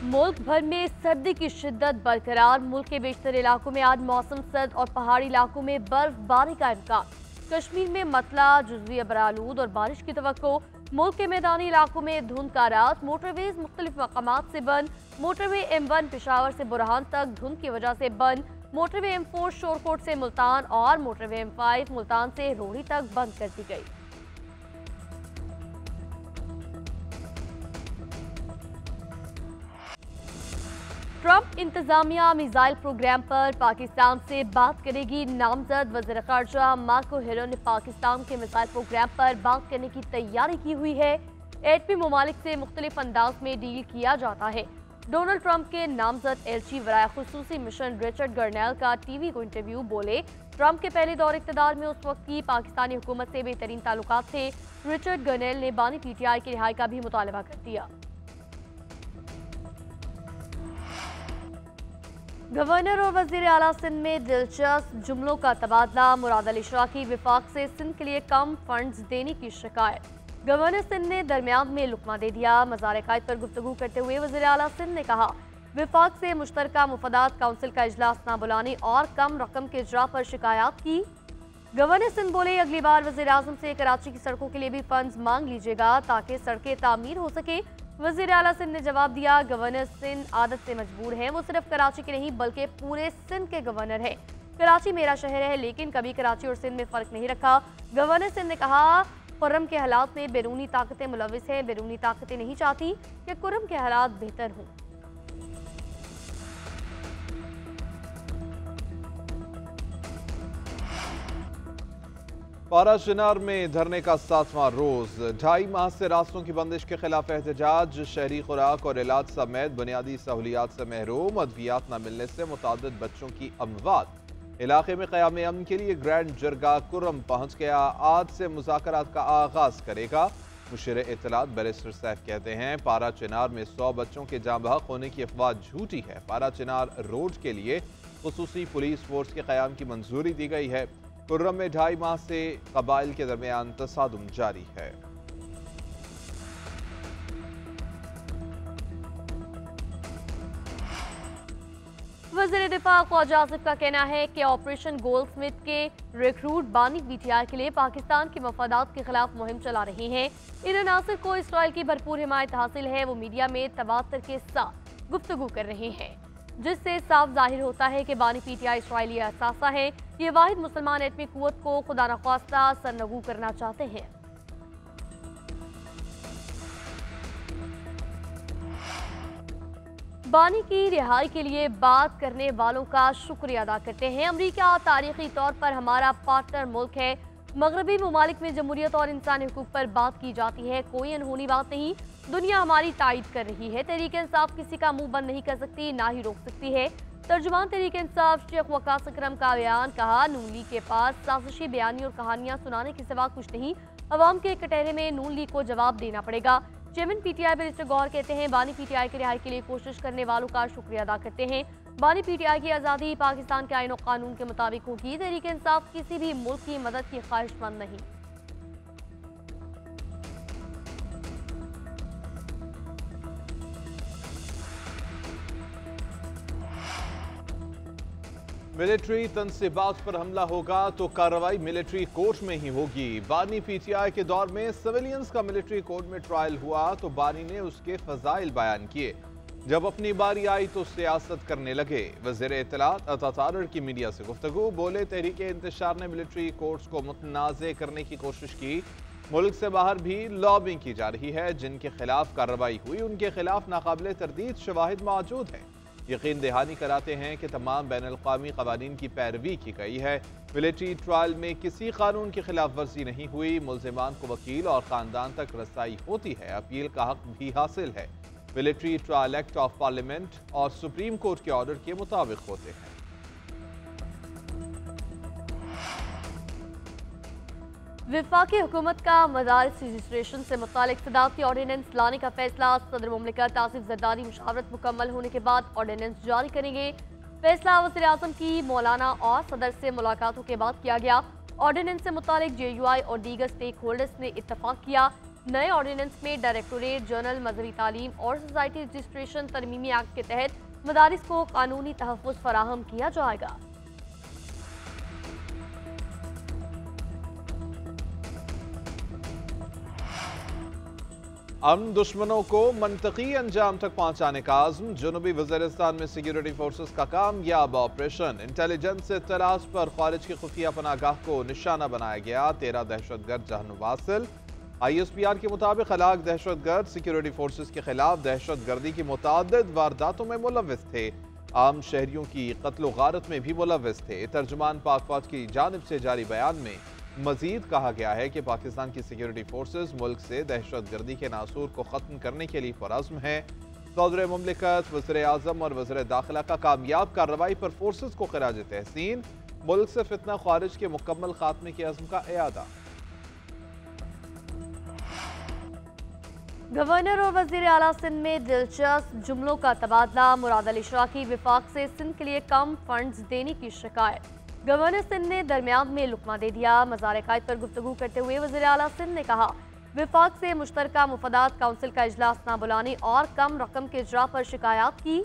मुल्क भर में सर्दी की शिद्दत बरकरार। मुल्क के बेशतर इलाकों में आज मौसम सर्द और पहाड़ी इलाकों में बर्फबारी का इम्कान। कश्मीर में मतला जुज़वी अबरालूद और बारिश की तवक्को। मुल्क के मैदानी इलाकों में धुंध का रात। मोटरवेज मुख्तलिफ मकामात से बंद। मोटरवे M1 पेशावर से बुरहान तक धुंध की वजह से बंद। मोटरवे M4 शोरकोट से मुल्तान और मोटरवे M5 मुल्तान से रोहड़ी तक बंद कर दी गई। ट्रंप इंतजामिया मिसाइल प्रोग्राम पर पाकिस्तान से बात करेगी। नामजद वज़ीर ख़ारजा मार्को हेरो ने पाकिस्तान के मिसाइल प्रोग्राम पर बात करने की तैयारी की हुई है। एटमी ममालिक से मुख्तलिफ अंदाज में डील किया जाता है। डोनाल्ड ट्रंप के नामजद एलची वराए खुसूसी मिशन रिचर्ड गर्नेल का टीवी को इंटरव्यू बोले, ट्रंप के पहले दौर इक़्तिदार में उस वक्त की पाकिस्तानी हुकूमत से बेहतरीन ताल्लुकात थे। रिचर्ड गर्नेल ने बानी PTI की रिहाई का भी मुतालबा कर दिया। गवर्नर और वज़ीर आला सिंध में दिलचस्प जुमलों का तबादला। मुराद अली शाह की विफाक से सिंध के लिए कम फंड्स देने की शिकायत। गवर्नर सिंध ने दरमियान में लुकमा दे दिया। मज़ार कायद पर गुफ्तगू करते हुए वज़ीर आला सिंध ने कहा, विफाक से मुश्तरका मुफादात काउंसिल का इजलास न बुलाने और कम रकम के इजरा पर शिकायत की। गवर्नर सिंध बोले, अगली बार वज़ीर आज़म से कराची की सड़कों के लिए भी फंड्स मांग लीजिएगा ताकि सड़कें तामीर हो सके। वज़ीर आला सिंध ने जवाब दिया, गवर्नर सिंध आदत से मजबूर है। वो सिर्फ कराची के नहीं बल्कि पूरे सिंध के गवर्नर है। कराची मेरा शहर है, लेकिन कभी कराची और सिंध में फ़र्क नहीं रखा। गवर्नर सिंध ने कहा, कुर्रम के हालात में बैरूनी ताकतें मुलविस हैं। बैरूनी ताकतें नहीं चाहती कि कुर्रम के हालात बेहतर हों। पारा चिनार में धरने का 7वां रोज। 2.5 माह से रास्तों की बंदिश के खिलाफ एहतजाज। शहरी खुराक और इलाज समेत बुनियादी सहूलियात से महरूम। अद्वियात न मिलने से मुतादिद बच्चों की अमवात। इलाके में क़याम अमन के लिए ग्रैंड जरगा कुर्रम पहुंच गया। आज से मुज़ाकरात का आगाज करेगा। मुशीर इत्तलात बैरिस्टर सैफ कहते हैं, पारा चिनार में 100 बच्चों के जाँ बहक होने की अफवाह झूठी है। पारा चिनार रोड के लिए खुसूसी पुलिस फोर्स के क़याम की मंजूरी दी गई है। कुर्रम में 2.5 माह से कबाइल के दरमियान तसादुम जारी है। वज़ीर दिफा ख्वाजा आसिफ का कहना है कि ऑपरेशन गोल्डस्मिथ के रिक्रूट बानी PTI के लिए पाकिस्तान के मफादात के खिलाफ मुहिम चला रहे हैं। इन अनासर को इसराइल की भरपूर हिमायत हासिल है। वो मीडिया में तवातर के साथ गुफ्तगू कर रहे हैं, जिससे साफ जाहिर होता है कि बानी PTI इसराइली असासा है। ये वाहिद मुसलमान एटमी कुव्वत को खुदा न ख्वास्ता सरनगू करना चाहते हैं। बानी की रिहाई के लिए बात करने वालों का शुक्रिया अदा करते हैं। अमरीका तारीखी तौर पर हमारा पार्टनर मुल्क है। मगरबी ममालिक में जमहूरियत और इंसानी हुकूक पर बात की जाती है, कोई अनहोनी बात नहीं। दुनिया हमारी तायद कर रही है। तहरीक इंसाफ किसी का मुंह बंद नहीं कर सकती, ना ही रोक सकती है। तर्जुमान तहरीक इंसाफ शेख वकास अकरम का बयान। कहा, नून लीग के पास साजिशी बयानी और कहानियां सुनाने के सिवा कुछ नहीं। अवाम के कटहरे में नून लीग को जवाब देना पड़ेगा। चेयरमैन PTI बैरिस्टर गौहर कहते हैं, बानी PTI की रिहाई के लिए कोशिश करने वालों का शुक्रिया अदा करते हैं। बानी PTI की आज़ादी पाकिस्तान के आईन और कानून के मुताबिक होगी। तहरीक इंसाफ किसी भी मुल्क की मदद की ख्वाहिशमंद नहीं। मिलिट्री तनसीबात पर हमला होगा तो कार्रवाई मिलिट्री कोर्ट में ही होगी। बानी PTI के दौर में सिविलियंस का मिलिट्री कोर्ट में ट्रायल हुआ तो बानी ने उसके फजाइल बयान किए। जब अपनी बारी आई तो सियासत करने लगे। वज़ीर इत्तलात अता तारर की मीडिया से गुफ्तगू। बोले, तहरीक इंतशार ने मिलिट्री कोर्ट्स को मुतनाज़े करने की कोशिश की। मुल्क से बाहर भी लॉबिंग की जा रही है। जिनके खिलाफ कार्रवाई हुई उनके खिलाफ नाकाबिले तरदीद शवाहिद मौजूद हैं। यकीन दहानी कराते हैं कि तमाम बैनुल-अक़वामी क़वानीन की पैरवी की गई है। मिलिट्री ट्रायल में किसी कानून की खिलाफ वर्जी नहीं हुई। मुल्ज़िमान को वकील और ख़ानदान तक रसाई होती है। अपील का हक भी हासिल है। Military trial act of parliament और सुप्रीम कोर्ट के ऑर्डर के मुताबिक होते हैं। विफाकी हुकूमत का मदारिस रजिस्ट्रेशन से मुतालिक सदारती ऑर्डिनेंस लाने का फैसला। सदर मुमलिकत आसिफ जरदारी मुशावरत मुकम्मल होने के बाद ऑर्डिनेंस जारी करेंगे। फैसला वज़ीर आज़म की मौलाना और सदर से मुलाकातों के बाद किया गया। ऑर्डिनेंस से मुतालिक JUI और दीगर स्टेक होल्डर्स ने इत्तफाक किया। नए ऑर्डिनेंस में डायरेक्टोरेट जनरल मजहबी तालीम और सोसाइटी रजिस्ट्रेशन तरमीमी एक्ट के तहत मदारिस को कानूनी तहफ़्फ़ुज़ फराहम किया जाएगा। अमन दुश्मनों को मनतकी अंजाम तक पहुंचाने का आज़म। जनूबी वज़ीरिस्तान में सिक्योरिटी फोर्सेस का कामयाब ऑपरेशन। इंटेलिजेंस से तलाश पर खारिज की खुफिया पनागाह को निशाना बनाया गया। 13 दहशतगर्द जहनुम वासिल। ISPR के मुताबिक हलाक दहशतगर्द सिक्योरिटी फोर्सेस के खिलाफ दहशतगर्दी की मुताद्दिद वारदातों में मुलव्विस थे। आम शहरियों की कत्लो गारत में भी मुलव्विस थे। तर्जुमान पाक फौज की जानिब से जारी बयान में मजीद कहा गया है कि पाकिस्तान की सिक्योरिटी फोर्सेस मुल्क से दहशतगर्दी के नासूर को खत्म करने के लिए पुरअज़्म है। सदर मुमलिकत, वज़ीर आज़म और वज़ीर दाखिला का कामयाब कार्रवाई पर फोर्सेस को खिराज तहसीन। मुल्क से फितना खारिज के मुकम्मल खात्मे के अज़्म का इयादा। गवर्नर और वज़ीर आला सिंध में दिलचस्प जुमलों का तबादला। मुराद अली इशराकी विफाक से सिंध के लिए कम फंड्स देने की शिकायत। गवर्नर सिंध ने दरमियान में लुकमा दे दिया। मज़ार कायद पर गुफ्तगू करते हुए वज़ीर आला सिंध ने कहा, विफाक से मुश्तरका मुफादात काउंसिल का इजलास न बुलाने और कम रकम के इजरा पर शिकायत की।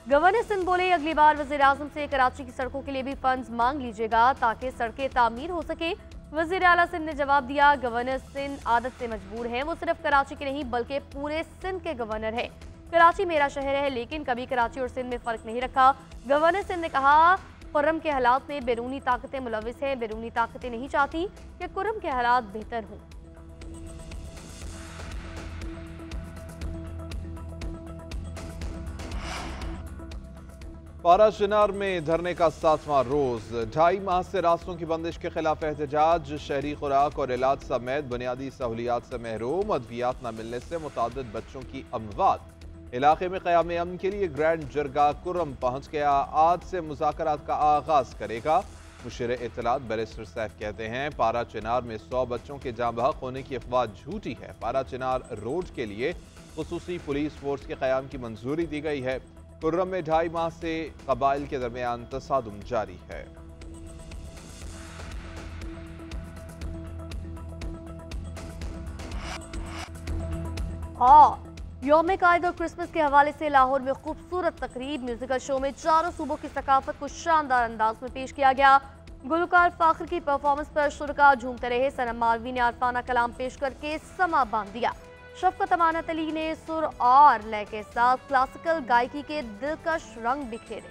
गवर्नर सिंध बोले, अगली बार वज़ीर आज़म से कराची की सड़कों के लिए भी फंड्स मांग लीजिएगा ताकि सड़कें तामीर हो सके। वज़ीर आला सिंध ने जवाब दिया, गवर्नर सिंध आदत से मजबूर है। वो सिर्फ कराची के नहीं बल्कि पूरे सिंध के गवर्नर है। कराची मेरा शहर है, लेकिन कभी कराची और सिंध में फ़र्क नहीं रखा। गवर्नर सिंध ने कहा, कुर्रम के हालात में बैरूनी ताकतें मुलविस हैं। बैरूनी ताकतें नहीं चाहती कि कुर्रम के हालात बेहतर हों। पारा चिनार में धरने का 7वां रोज। 2.5 माह से रास्तों की बंदिश के खिलाफ एहतजाज। शहरी खुराक और इलाज समेत बुनियादी सहूलियात से महरूम। अद्वियात न मिलने से मुतादिद बच्चों की अमवात। इलाके में क़याम अमन के लिए ग्रैंड जरगा कुर्रम पहुंच गया। आज से मुज़ाकरात का आगाज करेगा। मुशीर इत्तलात बैरिस्टर सैफ कहते हैं, पारा चिनार में 100 बच्चों के जाँ बहक होने की अफवाह झूठी है। पारा चिनार रोड के लिए खुसूसी पुलिस फोर्स के क़याम की मंजूरी दी गई है। कुर्रम में 2.5 माह से कबाइल के दरमियान तसादुम जारी है। यौम कायद और क्रिसमस के हवाले से लाहौर में खूबसूरत तकरीब। म्यूजिकल शो में चारों सूबों की सकाफत को शानदार अंदाज में पेश किया गया। गुलकार फाखर की परफॉर्मेंस पर शुरका झूमते रहे। सनम मालवी ने आरफाना कलाम पेश करके समा बांध दिया। शफकत अमानत अली ने सुर और लय के साथ क्लासिकल गायकी के दिलकश रंग बिखेरे।